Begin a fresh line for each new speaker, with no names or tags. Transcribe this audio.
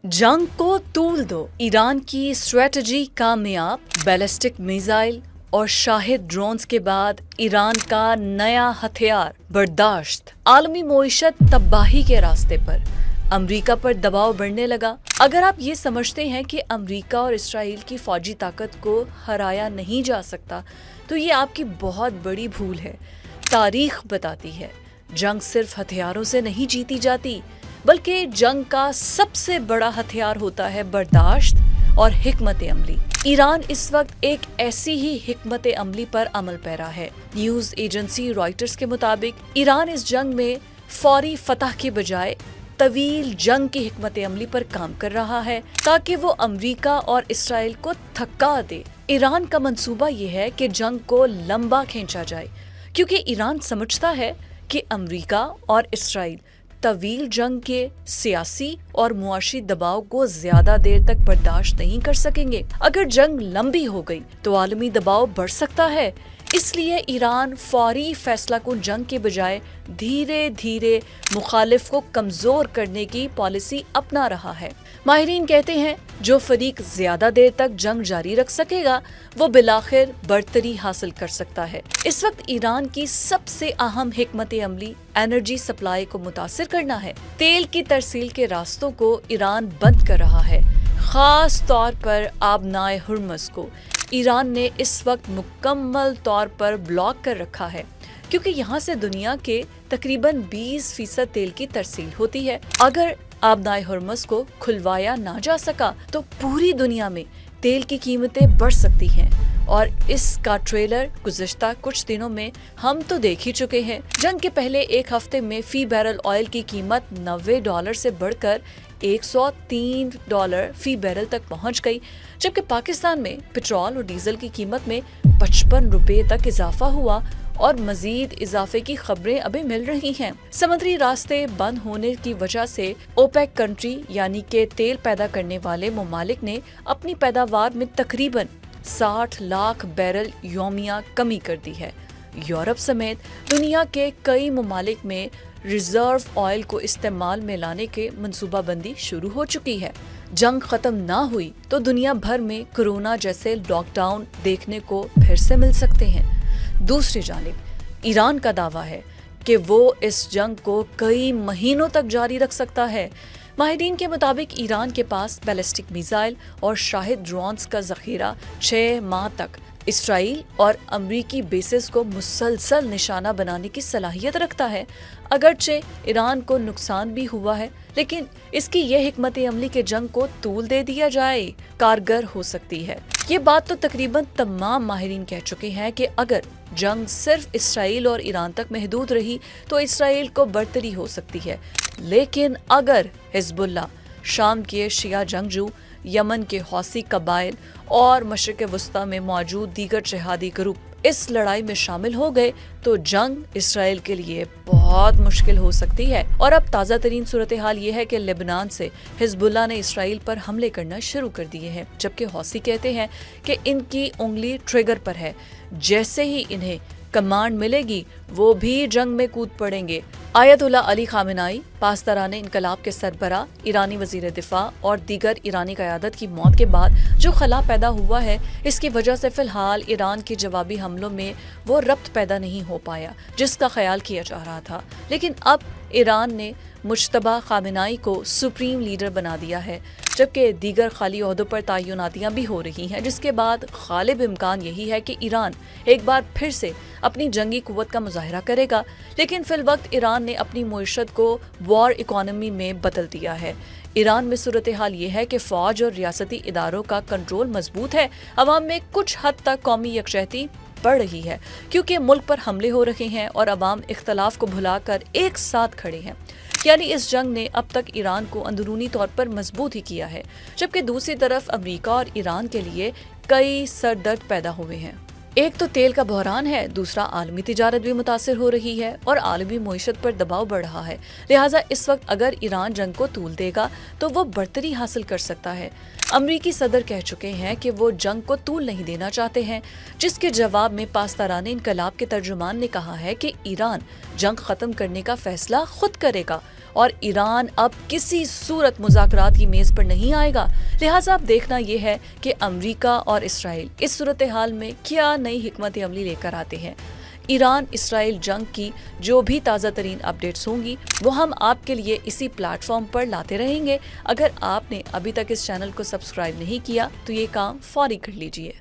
जंग को तूल दो। ईरान की स्ट्रेटजी कामयाब, बैलिस्टिक मिसाइल और शाहिद ड्रोन्स के बाद ईरान का नया हथियार बर्दाश्त। आलमी मईशत तबाही के रास्ते पर, अमरीका पर दबाव बढ़ने लगा। अगर आप ये समझते हैं कि अमरीका और इसराइल की फौजी ताकत को हराया नहीं जा सकता तो ये आपकी बहुत बड़ी भूल है। तारीख बताती है जंग सिर्फ हथियारों से नहीं जीती जाती, बल्कि जंग का सबसे बड़ा हथियार होता है बर्दाश्त और हिकमत अमली। ईरान इस वक्त एक ऐसी ही हिकमत अमली पर अमल पैरा है। न्यूज एजेंसी रॉयटर्स के मुताबिक ईरान इस जंग में फौरी फतह के बजाय तवील जंग की हिकमत अमली पर काम कर रहा है ताकि वो अमरीका और इसराइल को थका दे। ईरान का मंसूबा ये है कि जंग को लंबा खींचा जाए, क्योंकि ईरान समझता है कि अमरीका और इसराइल तवील जंग के सियासी और मुआशी दबाव को ज्यादा देर तक बर्दाश्त नहीं कर सकेंगे। अगर जंग लंबी हो गई तो आलमी दबाव बढ़ सकता है। इसलिए ईरान फौरी फैसला कुन जंग के बजाय धीरे धीरे मुखालिफ को कमजोर करने की पॉलिसी अपना रहा है। माहिरीन कहते हैं जो फरीक ज्यादा देर तक जंग जारी रख सकेगा वो बिलाखिर बरतरी हासिल कर सकता है। इस वक्त ईरान की सबसे अहम हिकमत अमली एनर्जी सप्लाई को मुतासिर करना है। तेल की तरसील के रास्तों को ईरान बंद कर रहा है, खास तौर पर आबनाए हुर्मुज़ को ईरान ने इस वक्त मुकम्मल तौर पर ब्लॉक कर रखा है, क्योंकि यहाँ से दुनिया के तकरीबन 20% तेल की तरसील होती है। अगर आबनाए हुर्मुज़ को खुलवाया ना जा सका तो पूरी दुनिया में तेल की कीमतें बढ़ सकती हैं, और इसका ट्रेलर गुज़िश्ता कुछ दिनों में हम तो देख ही चुके हैं। जंग के पहले एक हफ्ते में फी बैरल ऑयल की कीमत $90 से बढ़कर $103 फी बैरल तक पहुंच गई, जबकि पाकिस्तान में पेट्रोल और डीजल की कीमत में ₹55 तक इजाफा हुआ और मजीद इजाफे की खबरें अभी मिल रही हैं। समुद्री रास्ते बंद होने की वजह से ओपेक कंट्री यानी कि तेल पैदा करने वाले ममालिक ने अपनी पैदावार में तकरीबन 60 लाख बैरल यौमिया कमी कर दी है। यूरोप समेत दुनिया के कई ममालिक में रिजर्व ऑयल को इस्तेमाल में लाने के मंसूबाबंदी शुरू हो चुकी है। जंग खत्म ना हुई तो दुनिया भर में कोरोना जैसे लॉकडाउन देखने को फिर से मिल सकते हैं। दूसरी जानिब ईरान का दावा है कि वो इस जंग को कई महीनों तक जारी रख सकता है। माहिरीन के मुताबिक ईरान के पास बैलिस्टिक मिसाइल और शाहिद ड्रोन्स का जखीरा 6 माह तक इसराइल और अमरीकी बेसिस को मुसलसल निशाना बनाने की सलाहियत रखता है। अगरचे ईरान को नुकसान भी हुआ है, लेकिन इसकी यह हिकमत अमली के जंग को तूल दे दिया जाए कारगर हो सकती है। ये बात तो तकरीबन तमाम माहिरीन कह चुके हैं कि अगर जंग सिर्फ इसराइल और ईरान तक महदूद रही तो इसराइल को बरतरी हो सकती है, लेकिन अगर हिजबुल्लाह, शाम के शिया जंगजू, यमन के हौसी कबाइल और मशरिक वस्ता में मौजूद दीगर जिहादी ग्रुप इस लड़ाई में शामिल हो गए तो जंग इसराइल के लिए बहुत मुश्किल हो सकती है। और अब ताज़ा तरीन सूरत हाल ये है कि लेबनान से हिजबुल्लाह ने इसराइल पर हमले करना शुरू कर दिए हैं, जबकि हौसी कहते हैं कि इनकी उंगली ट्रिगर पर है। जैसे ही इन्हें कमांड मिलेगी वो भी जंग में कूद पड़ेंगे। आयतुल्ला अली खामेनाई, पासदाराने इनकलाब के सरबरा, ईरानी वजीर दिफा और दीगर ईरानी क़यादत की मौत के बाद जो खला पैदा हुआ है, इसकी वजह से फिलहाल ईरान के जवाबी हमलों में वो रब्त पैदा नहीं हो पाया जिसका ख्याल किया जा रहा था। लेकिन अब ईरान ने मुज्तबा खामेनाई को सुप्रीम लीडर बना दिया है, जबकि दीगर खाली ओहदों पर तयनातियां भी हो रही हैं, जिसके बाद गालिब इम्कान यही है कि ईरान एक बार फिर से अपनी जंगी कुव्वत का मुजाहरा करेगा। लेकिन फिल वक्त ईरान ने अपनी मईशत को वॉर इकोनॉमी में बदल दिया है। ईरान में सूरत हाल ये है कि फौज और रियासती इदारों का कंट्रोल मजबूत है। अवाम में कुछ हद तक कौमी यकजहती बढ़ रही है, क्योंकि मुल्क पर हमले हो रहे हैं और अवाम इख्तलाफ को भुलाकर एक साथ खड़े हैं। यानी इस जंग ने अब तक ईरान को अंदरूनी तौर पर मजबूत ही किया है, जबकि दूसरी तरफ अमरीका और ईरान के लिए कई सरदर्द पैदा हुए हैं। ایک تو تیل کا بحران ہے، دوسرا عالمی تجارت بھی متاثر ہو رہی ہے اور عالمی معیشت پر دباؤ بڑھ رہا ہے، لہٰذا اس وقت اگر ایران جنگ کو طول دے گا تو وہ برتری حاصل کر سکتا ہے۔ امریکی صدر کہہ چکے ہیں کہ وہ جنگ کو طول نہیں دینا چاہتے ہیں، جس کے جواب میں پاسداران انقلاب کے ترجمان نے کہا ہے کہ ایران جنگ ختم کرنے کا فیصلہ خود کرے گا اور ایران اب کسی صورت مذاکرات کی میز پر نہیں آئے گا، لہٰذا اب دیکھنا یہ ہے کہ امریکہ اور اسرائیل اس صورتحال میں کیا نئی حکمت عملی لے کر آتے ہیں۔ ایران اسرائیل جنگ کی جو بھی تازہ ترین اپڈیٹس ہوں گی وہ ہم آپ کے لیے اسی پلیٹ فارم پر لاتے رہیں گے۔ اگر آپ نے ابھی تک اس چینل کو سبسکرائب نہیں کیا تو یہ کام فوری کر لیجئے۔